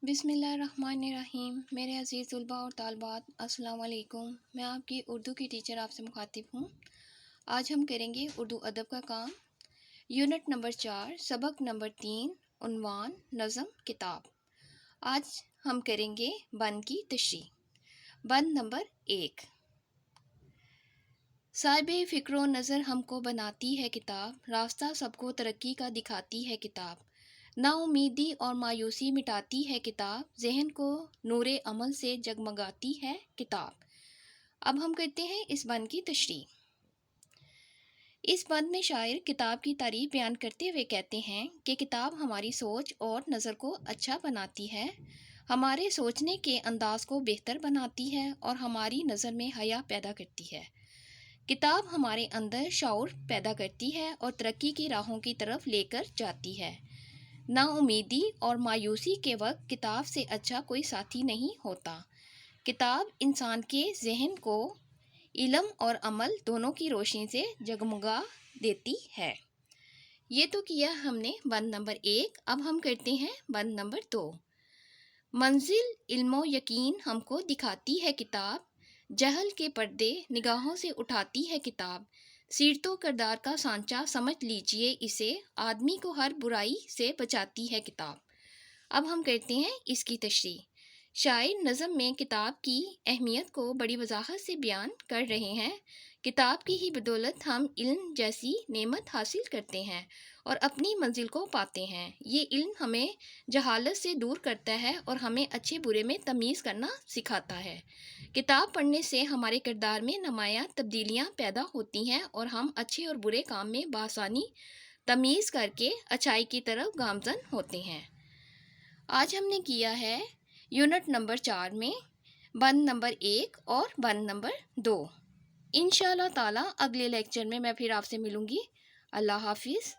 بسم اللہ الرحمن الرحیم۔ میرے عزیز طلباء اور طالبات، السلام علیکم۔ میں آپ کی اردو کی ٹیچر آپ سے مخاطب ہوں۔ آج ہم کریں گے اردو ادب کا کام، یونٹ نمبر 4، سبق نمبر 3، عنوان نظم کتاب۔ آج ہم کریں گے بند کی تشریح۔ بند نمبر 1۔ صاحب فکر و نظر ہم کو بناتی ہے کتاب، راستہ سب کو ترقی کا دکھاتی ہے کتاب، نا امیدی اور مایوسی مٹاتی ہے کتاب، ذہن کو نور عمل سے جگمگاتی ہے کتاب۔ اب ہم کرتے ہیں اس بند کی تشریح۔ اس بند میں شاعر کتاب کی تعریف بیان کرتے ہوئے کہتے ہیں کہ کتاب ہماری سوچ اور نظر کو اچھا بناتی ہے، ہمارے سوچنے کے انداز کو بہتر بناتی ہے اور ہماری نظر میں حیا پیدا کرتی ہے۔ کتاب ہمارے اندر شعور پیدا کرتی ہے اور ترقی کی راہوں کی طرف لے کر جاتی ہے۔ نا امیدی اور مایوسی کے وقت کتاب سے اچھا کوئی ساتھی نہیں ہوتا۔ کتاب انسان کے ذہن کو علم اور عمل دونوں کی روشنی سے جگمگا دیتی ہے۔ یہ تو کیا ہم نے بند نمبر 1۔ اب ہم کرتے ہیں بند نمبر 2۔ منزل علم و یقین ہم کو دکھاتی ہے کتاب، جہل کے پردے نگاہوں سے اٹھاتی ہے کتاب، سیرت و کردار کا سانچہ سمجھ لیجئے اسے، آدمی کو ہر برائی سے بچاتی ہے کتاب۔ اب ہم کرتے ہیں اس کی تشریح۔ شاعر نظم میں کتاب کی اہمیت کو بڑی وضاحت سے بیان کر رہے ہیں۔ کتاب کی ہی بدولت ہم علم جیسی نعمت حاصل کرتے ہیں اور اپنی منزل کو پاتے ہیں۔ یہ علم ہمیں جہالت سے دور کرتا ہے اور ہمیں اچھے برے میں تمیز کرنا سکھاتا ہے۔ کتاب پڑھنے سے ہمارے کردار میں نمایاں تبدیلیاں پیدا ہوتی ہیں اور ہم اچھے اور برے کام میں بآسانی تمیز کر کے اچھائی کی طرف گامزن ہوتے ہیں۔ آج ہم نے کیا ہے یونٹ نمبر 4 میں بند نمبر 1 اور بند نمبر 2۔ انشاءاللہ تعالی اگلے لیکچر میں پھر آپ سے ملوں گی۔ اللہ حافظ۔